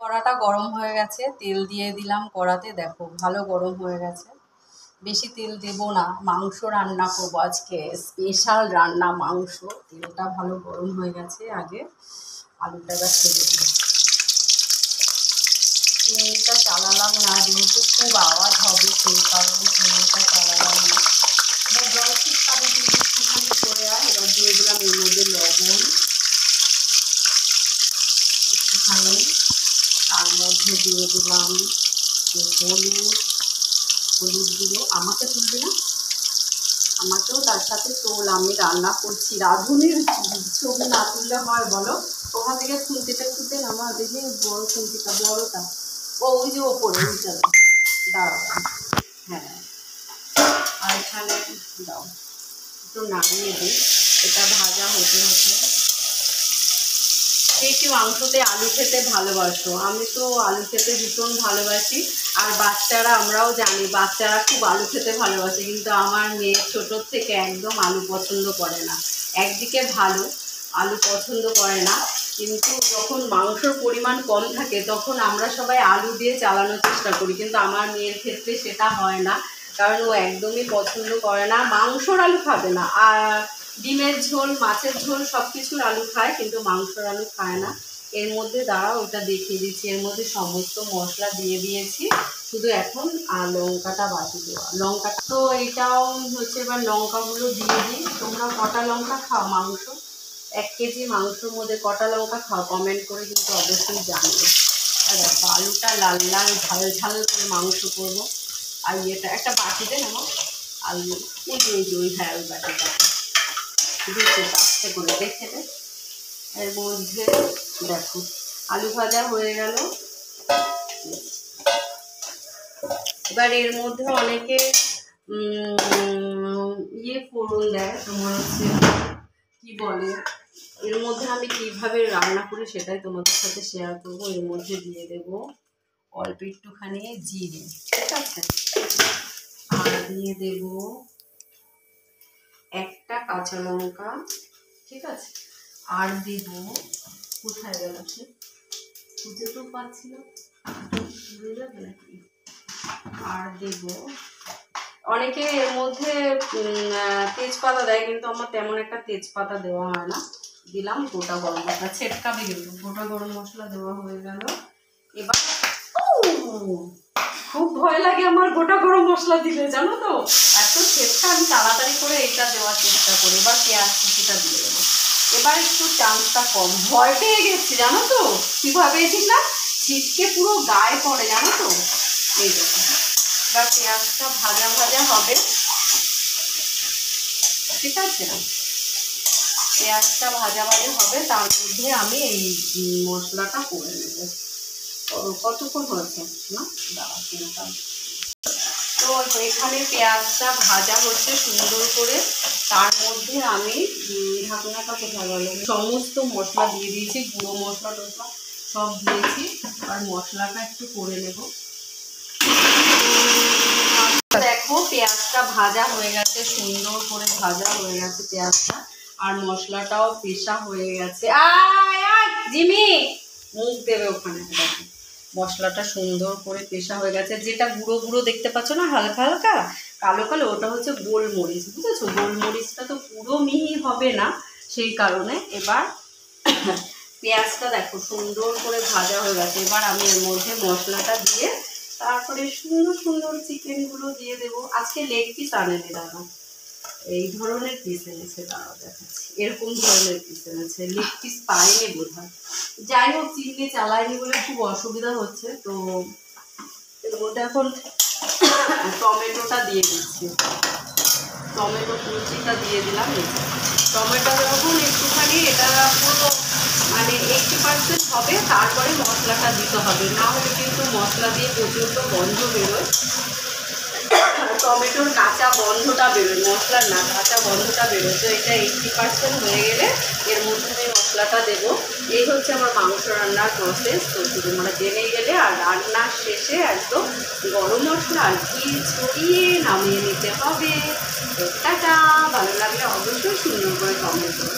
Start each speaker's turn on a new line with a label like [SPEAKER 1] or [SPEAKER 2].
[SPEAKER 1] কড়াটা গরম হয়ে গেছে, তেল দিয়ে দিলাম কড়াতে। দেখো ভালো গরম হয়ে গেছে। বেশি তেল দেবো না, মাংস রান্না করবো আজকে, স্পেশাল রান্না মাংস। তেলটা ভালো গরম হয়ে গেছে। আগে আলুটা ছেড়ে দিই। চিনিটা চালালাম না, যেহেতু খুব আওয়াজ হবে সেই কারণে চিনিটা চালালাম না। এবার জল ঠিক পাবে কিন্তু একটুখানি করে এবার দিয়ে দিলাম এর মধ্যে লবণ একটুখানি, তার মধ্যে দিয়ে দিলাম হলুদ গুঁড়ো। আমাকে তুলবে না, আমাকেও তার সাথে তোল, আমি রান্না করছি। রাঁধুনির ছবি না তুললে হয় বলো? ওখান থেকে খুন্তিটা খুঁজতে নামা দেখি, বড় খুন্তিটা বড়টা, ওই যে ওপরে ওইটা দাঁড়াও। হ্যাঁ, আর এখানে দাও একটু নামিয়ে দিই। এটা ভাজা হতে হতে। কে কি মাংসতে আলু খেতে ভালোবাসো? আমি তো আলু খেতে ভীষণ ভালোবাসি। আর বাচ্চারা, আমরাও জানি বাচ্চারা খুব আলু খেতে ভালোবাসে, কিন্তু আমার মেয়ে ছোটোর থেকে একদম আলু পছন্দ করে না। একদিকে ভালো, আলু পছন্দ করে না, কিন্তু যখন মাংসর পরিমাণ কম থাকে তখন আমরা সবাই আলু দিয়ে চালানোর চেষ্টা করি, কিন্তু আমার মেয়ের ক্ষেত্রে সেটা হয় না, কারণ ও একদমই পছন্দ করে না। মাংসর আলু খাবে না, আর ডিমের ঝোল, মাছের ঝোল সব কিছুর আলু খায়, কিন্তু মাংসর আলু খায় না। এর মধ্যে দাঁড়াও, ওটা দেখিয়ে দিচ্ছি। এর মধ্যে সমস্ত মশলা দিয়ে দিয়েছি, শুধু এখন লঙ্কাটা বাটি দেওয়া। লঙ্কাটা তো এটাও হচ্ছে, এবার লঙ্কাগুলো দিয়ে দিই। তোমরা কটা লঙ্কা খাও মাংস? 1 কেজি মাংসর মধ্যে কটা লঙ্কা খাও? কমেন্ট করে কিন্তু অবশ্যই জানবে। আর দেখো আলুটা লাল লাল ঝাল ঝাল করে মাংস করবো। আর এটা একটা বাটিতে নেবো আলু, ওই হ্যাঁ ওই বাটিটা দিচ্ছে আস্তে করে দেখে দে। এর মধ্যে দেখো আলু ভাজা হয়ে গেল। এবার এর মধ্যে অনেকে ফোড়ন দেয়, তোমার হচ্ছে কি বলে, এর মধ্যে আমি কিভাবে রান্না করি সেটাই তোমাদের সাথে শেয়ার করবো। এর মধ্যে দিয়ে দেবো অল্প একটুখানি জিরে, ঠিক আছে, আর দিয়ে দেব একটা কাঁচা লঙ্কা, ঠিক আছে, আর দেব, কোথায় গেল সে, খুঁজে তো পাচ্ছি না, নাকি, আর দেব, অনেকে এর মধ্যে তেজপাতা দেয়, কিন্তু আমার তেমন একটা তেজপাতা দেওয়া হয় না। দিলাম গোটা গরম মশলা, ছেটকাবে কিন্তু, গোটা গরম মশলা দেওয়া হয়ে গেল। এবার খুব ভয় লাগে আমার গোটা গরম মশলা দিলে, জানো তো, এত ছেটকা, আমি তাড়াতাড়ি করে এটা দেওয়ার চেষ্টা করি। এবার পেঁয়াজ কুচিটা দিয়ে দেবো। এবার একটু চান্সটা কম, ভয় পেয়ে গেছি জানো তো, কি ভয় পেয়েছিলাম, ছিটকে পুরো গায়ে পড়ে জানো তো। এই দেখো এবার পেঁয়াজটা ভাজা ভাজা হবে, ঠিক আছে, পেঁয়াজটা ভাজা ভাজা হবে, তার মধ্যে আমি এই মশলাটা করে নেব। কতক্ষণ হয়েছে না, দাঁড়া চিন্তা। তো এখানে পেঁয়াজটা ভাজা হচ্ছে সুন্দর করে, তার মধ্যে আমি ঢাকনাটা কোথায় গেল, সমস্ত মশলা দিয়ে দিয়েছি, গুঁড়ো মশলা টশলা সব দিয়েছি। আর মশলাটা একটু করে নেব। দেখো পেঁয়াজটা ভাজা হয়ে গেছে, সুন্দর করে ভাজা হয়ে গেছে পেঁয়াজটা, আর মশলাটাও পেশা হয়ে গেছে। জিমি মুখ দেবে ওখানে। দেখো মশলাটা সুন্দর করে পেশা হয়ে গেছে। যেটা গুঁড়ো গুঁড়ো দেখতে পাচ্ছ না, হালকা হালকা কালো কালো, ওটা হচ্ছে গোলমরিচ, বুঝেছো? গোলমরিচটা তো পুরো মিহি হবে না, সেই কারণে। এবার পেঁয়াজটা দেখো সুন্দর করে ভাজা হয়ে গেছে। এবার আমি এর মধ্যে মশলাটা দিয়ে তারপরে সুন্দর সুন্দর চিকেনগুলো দিয়ে দেবো। আজকে লেগ পিস আনেনি দাদা, এই ধরনের পিস এনেছে, দাঁড়াও দেখাচ্ছি, এরকম ধরনের পিস এনেছে, লেগ পিস পাইনি বোধ হয়। যাই হোক, চিংড়ি চালাইনি বলে খুব অসুবিধা হচ্ছে। তো এর মধ্যে এখন টমেটোটা দিয়ে দিচ্ছি, টমেটো কুচিটা দিয়ে দিলাম। টমেটো যখন একটুখানি এটা পুরো মানে 80% হবে, তারপরে মশলাটা দিতে হবে, না হলে কিন্তু মশলা দিয়ে প্রচণ্ড গন্ধ বেরোয়, টমেটোর কাঁচা গন্ধটা বেরোয়, মশলার না কাঁচা গন্ধটা বেরোয়। তো এটা 80% হয়ে গেলে এর মধ্যে আমি মশলাটা দেবো। এই হচ্ছে আমার মাংস রান্নার প্রসেস। তো তোমরা জেনে গেলে, আর রান্নার শেষে একদম গরম মশলা আর ঘি ছড়িয়ে নামিয়ে নিতে হবে। টাটা। ভালো লাগলে অবশ্যই সুন্দর করে কমেন্ট করো।